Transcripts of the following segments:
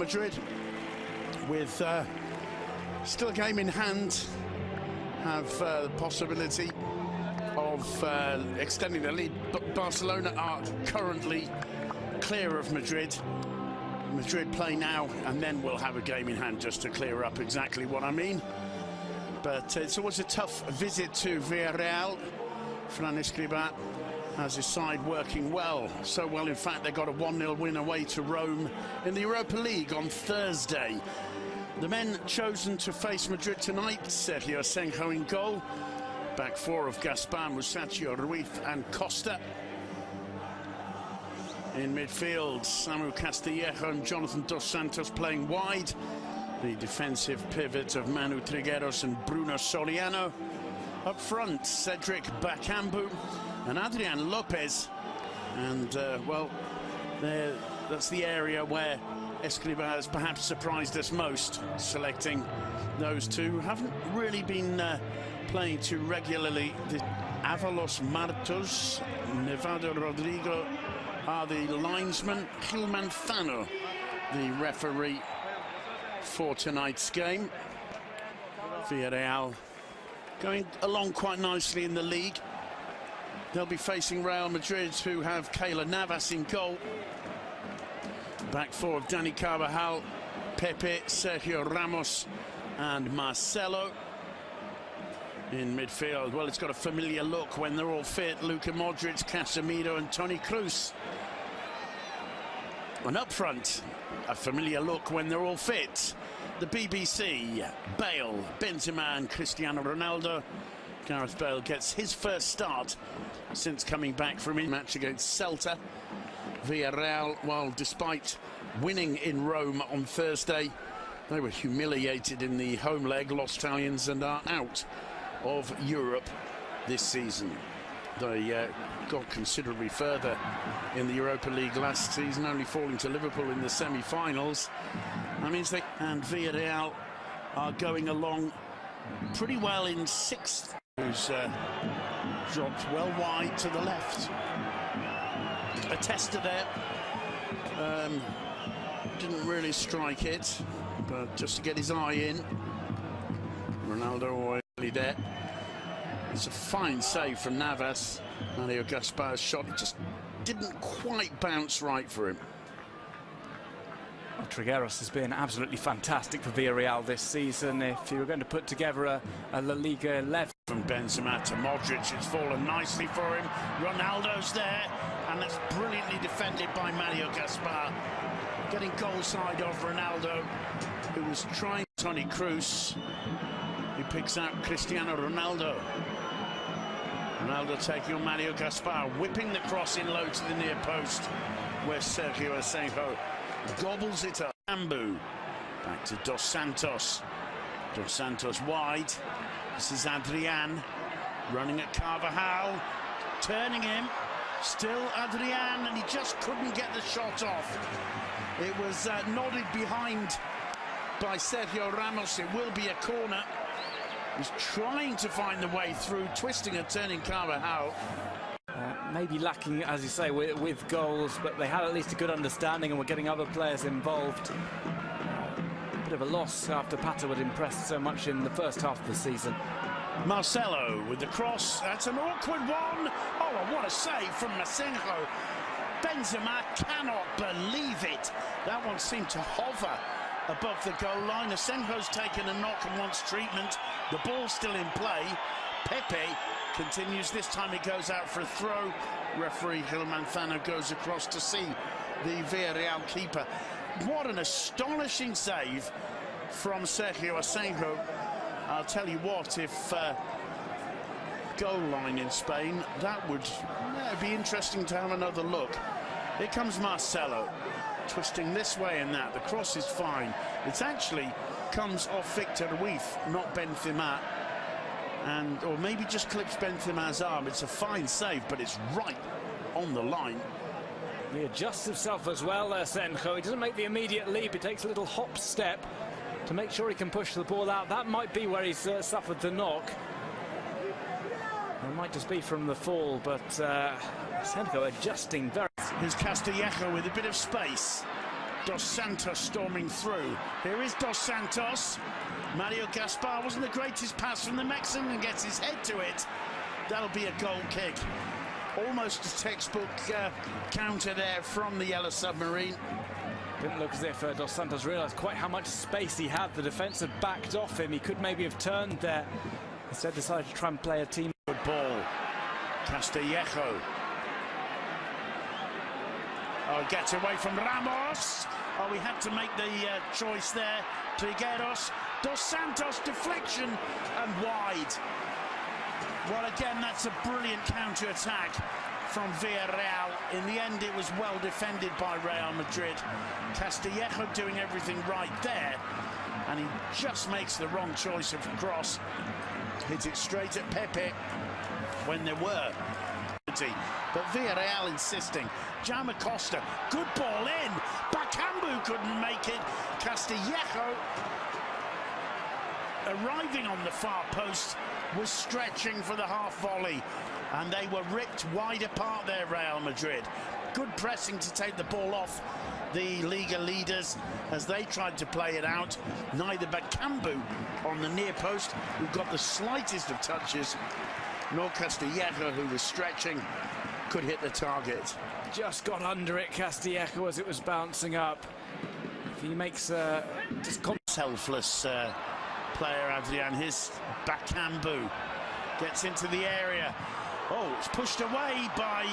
Madrid with still a game in hand, have the possibility of extending the lead. But Barcelona are currently clear of Madrid. Madrid play now and then we'll have a game in hand, just to clear up exactly what I mean. But it's always a tough visit to Villarreal. Fran Escribá has his side working well, so well in fact they got a 1-0 win away to Rome in the Europa League on Thursday. The men chosen to face Madrid tonight: Sergio Asenjo in goal, back four of Gaspar, Musacchio, Ruiz and Costa. In midfield, Samu Castillejo and Jonathan Dos Santos playing wide. The defensive pivot of Manu Trigueros and Bruno Soriano. Up front, Cedric Bakambu and Adrian Lopez. And, well, that's the area where Escribá has perhaps surprised us most, selecting those two. Haven't really been playing too regularly. The Avalos Martos, Nevado Rodrigo are the linesmen. Gil Manzano, the referee for tonight's game. Villarreal going along quite nicely in the league. They'll be facing Real Madrid, who have Keylor Navas in goal. Back four of Dani Carvajal, Pepe, Sergio Ramos and Marcelo. In midfield, well, it's got a familiar look when they're all fit: Luka Modric, Casemiro and Toni Kroos. And up front, a familiar look when they're all fit: the BBC, Bale, Benzema and Cristiano Ronaldo. Gareth Bale gets his first start since coming back from his match against Celta. Villarreal, well, despite winning in Rome on Thursday, they were humiliated in the home leg, Los Italians, and are out of Europe this season. They got considerably further in the Europa League last season, only falling to Liverpool in the semi-finals. That means they and Villarreal are going along pretty well in sixth. Who's dropped well wide to the left. A tester there. Didn't really strike it, but just to get his eye in. Ronaldo already there. It's a fine save from Navas. Mario Gaspar's shot just didn't quite bounce right for him. Well, Trigueros has been absolutely fantastic for Villarreal this season. If you were going to put together a La Liga 11. From Benzema to Modric, it's fallen nicely for him. Ronaldo's there, and that's brilliantly defended by Mario Gaspar. Getting goal side of Ronaldo, who was trying. Toni Kroos, he picks out Cristiano Ronaldo. Ronaldo taking on Mario Gaspar, whipping the cross in low to the near post, where Sergio Asenjo gobbles it up. Ambu, back to Dos Santos. Dos Santos wide. This is Adrian, running at Carvajal, turning him. Still Adrian, and he just couldn't get the shot off. It was nodded behind by Sergio Ramos. It will be a corner. He's trying to find the way through, twisting and turning Carvajal. Maybe lacking, as you say, with goals, but they had at least a good understanding and were getting other players involved. Bit of a loss after Pata had impressed so much in the first half of the season. Marcelo with the cross. That's an awkward one. Oh, what a save from Asenjo. Benzema cannot believe it. That one seemed to hover above the goal line. Asenjo's taken a knock and wants treatment. The ball's still in play. Pepe continues. This time it goes out for a throw. Referee Gil Manzano goes across to see the Villarreal keeper. What an astonishing save from Sergio Asenjo. I'll tell you what, if goal line in Spain, that would be interesting to have another look. Here comes Marcelo, twisting this way and that. The cross is fine. It actually comes off Victor Ruiz, not Benzema. And, or maybe just clips Benzema's arm. It's a fine save, but it's right on the line. He adjusts himself as well, Asenjo. He doesn't make the immediate leap. He takes a little hop step to make sure he can push the ball out. That might be where he's suffered the knock. It might just be from the fall, but Asenjo adjusting very. Here's Castillejo with a bit of space. Dos Santos storming through. Here is Dos Santos. Mario Gaspar wasn't the greatest pass from the Mexican and gets his head to it. That'll be a goal kick. Almost a textbook counter there from the Yellow Submarine. Didn't look as if Dos Santos realised quite how much space he had. The defence had backed off him. He could maybe have turned there. Instead decided to try and play a team. Good ball. Castillejo. Oh, gets away from Ramos. Oh, we had to make the choice there. Trigueros. Dos Santos deflection and wide. Well, again, that's a brilliant counter-attack from Villarreal. In the end, it was well defended by Real Madrid. Castillejo doing everything right there, and he just makes the wrong choice of cross. Hits it straight at Pepe when there were. But Villarreal insisting. Jaume Costa, good ball in. Bakambu couldn't make it. Castillejo, arriving on the far post, was stretching for the half volley, and they were ripped wide apart there, Real Madrid. Good pressing to take the ball off the Liga leaders as they tried to play it out. Neither Bakambu on the near post, who got the slightest of touches, nor Castillejo, who was stretching, could hit the target. Just got under it, Castillejo, as it was bouncing up. He makes just selfless player, Adrian. His Bakambu gets into the area. Oh, it's pushed away by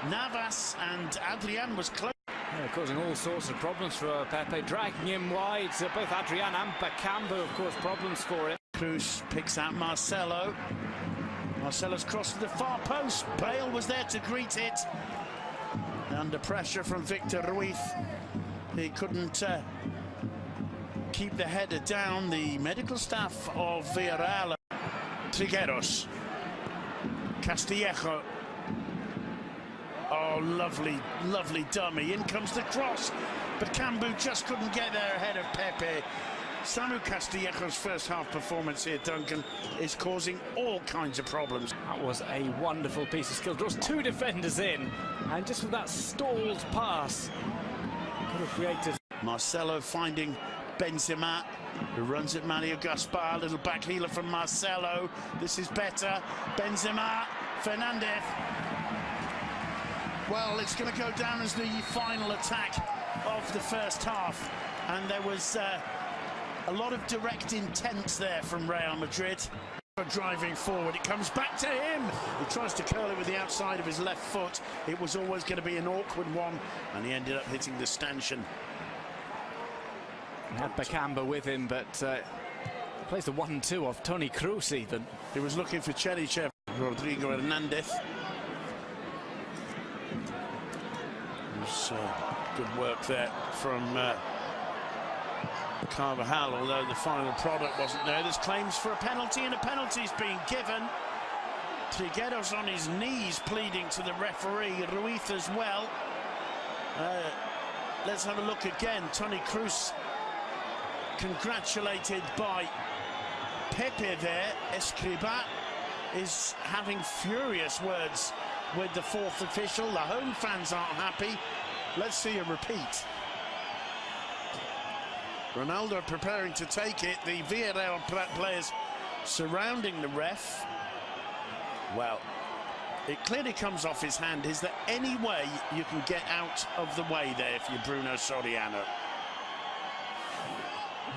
Navas, and Adrian was close. Yeah, causing all sorts of problems for Pepe, dragging him wide. Both Adrian and Bakambu, of course, problems for him. Cruz picks out Marcelo. Marcelo's crossed to the far post. Bale was there to greet it. Under pressure from Victor Ruiz. He couldn't keep the header down. The medical staff of Villarreal. Trigueros. Castillejo. Oh, lovely, lovely dummy. In comes the cross. But Bakambu just couldn't get there ahead of Pepe. Samu Castillejo's first half performance here, Duncan, is causing all kinds of problems. That was a wonderful piece of skill. Draws two defenders in, and just with that stalled pass, could have created. Marcelo finding Benzema, who runs at Mario Gaspar. A little back healer from Marcelo. This is better. Benzema, Fernandez. Well, it's going to go down as the final attack of the first half, and there was a lot of direct intent there from Real Madrid. Driving forward, it comes back to him. He tries to curl it with the outside of his left foot. It was always going to be an awkward one, and he ended up hitting the stanchion. He had Bakambu with him, but plays the 1-2 off Toni Kroos even. He was looking for Cherichev. Rodrigo Hernandez. It was good work there from Carvajal, although the final product wasn't there. There's claims for a penalty, and a penalty's being given. Trigueros on his knees pleading to the referee, Ruiz as well. Let's have a look again. Toni Kroos congratulated by Pepe there. Escribá is having furious words with the fourth official. The home fans aren't happy. Let's see a repeat. Ronaldo preparing to take it. The Villarreal players surrounding the ref. Well, it clearly comes off his hand. Is there any way you can get out of the way there if you're Bruno Soriano?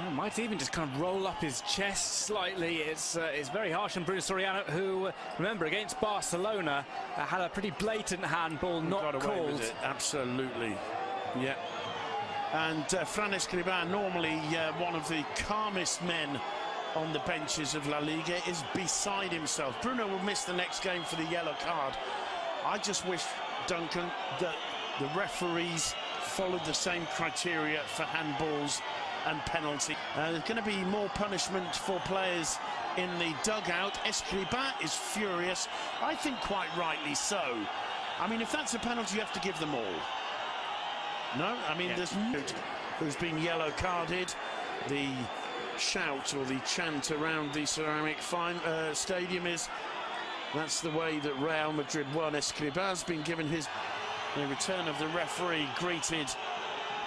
Well, might even just kind of roll up his chest slightly. It's very harsh on Bruno Soriano, who, remember, against Barcelona, had a pretty blatant handball not called. Absolutely, yeah. And Fran Escribá, normally one of the calmest men on the benches of La Liga, is beside himself. Bruno will miss the next game for the yellow card. I just wish, Duncan, that the referees followed the same criteria for handballs and penalty. There's going to be more punishment for players in the dugout. Escribá is furious, I think quite rightly so. I mean, if that's a penalty, you have to give them all. No, I mean, there's who's been yellow carded. The shout or the chant around the ceramic stadium is, that's the way that Real Madrid won. Escribá's been given his, the return of the referee greeted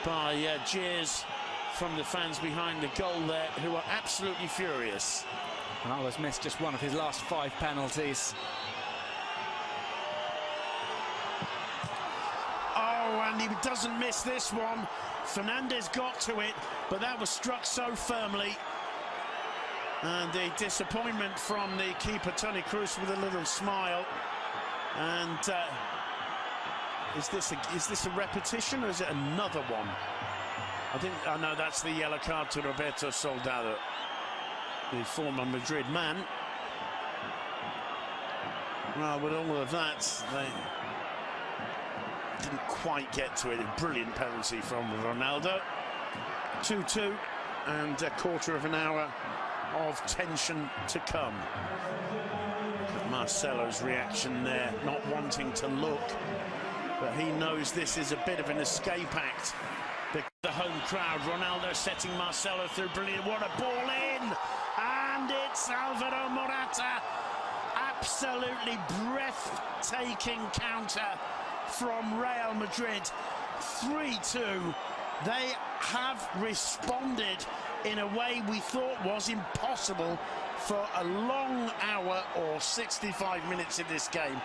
by jeers from the fans behind the goal there, who are absolutely furious. Ronaldo's missed just one of his last 5 penalties. Oh, and he doesn't miss this one. Fernandez got to it, but that was struck so firmly. And the disappointment from the keeper, Toni Kroos, with a little smile. And is this a repetition, or is it another one? I know that's the yellow card to Roberto Soldado, the former Madrid man. Well, with all of that, they didn't quite get to it. A brilliant penalty from Ronaldo. 2-2, and a quarter of an hour of tension to come. Marcelo's reaction there, not wanting to look, but he knows this is a bit of an escape act. The home crowd, Ronaldo setting Marcelo through, brilliant, what a ball in, and it's Alvaro Morata. Absolutely breathtaking counter from Real Madrid. 3-2. They have responded in a way we thought was impossible for a long hour or 65 minutes in this game.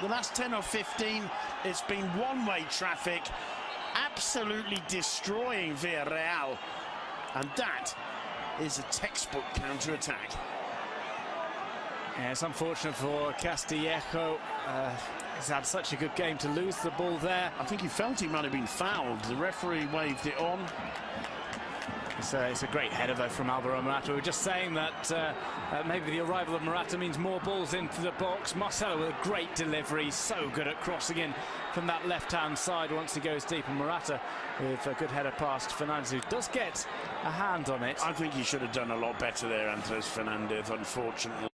The last 10 or 15, it's been one-way traffic, absolutely destroying Villarreal, and that is a textbook counter-attack. Yeah, it's unfortunate for Castillejo. He's had such a good game to lose the ball there. I think he felt he might have been fouled. The referee waved it on. It's a great header, though, from Alvaro Morata. We were just saying that maybe the arrival of Morata means more balls into the box. Marcelo with a great delivery, so good at crossing in from that left-hand side once he goes deep. And Morata with a good header past Fernandez, who does get a hand on it. I think he should have done a lot better there, Andres Fernandez, unfortunately.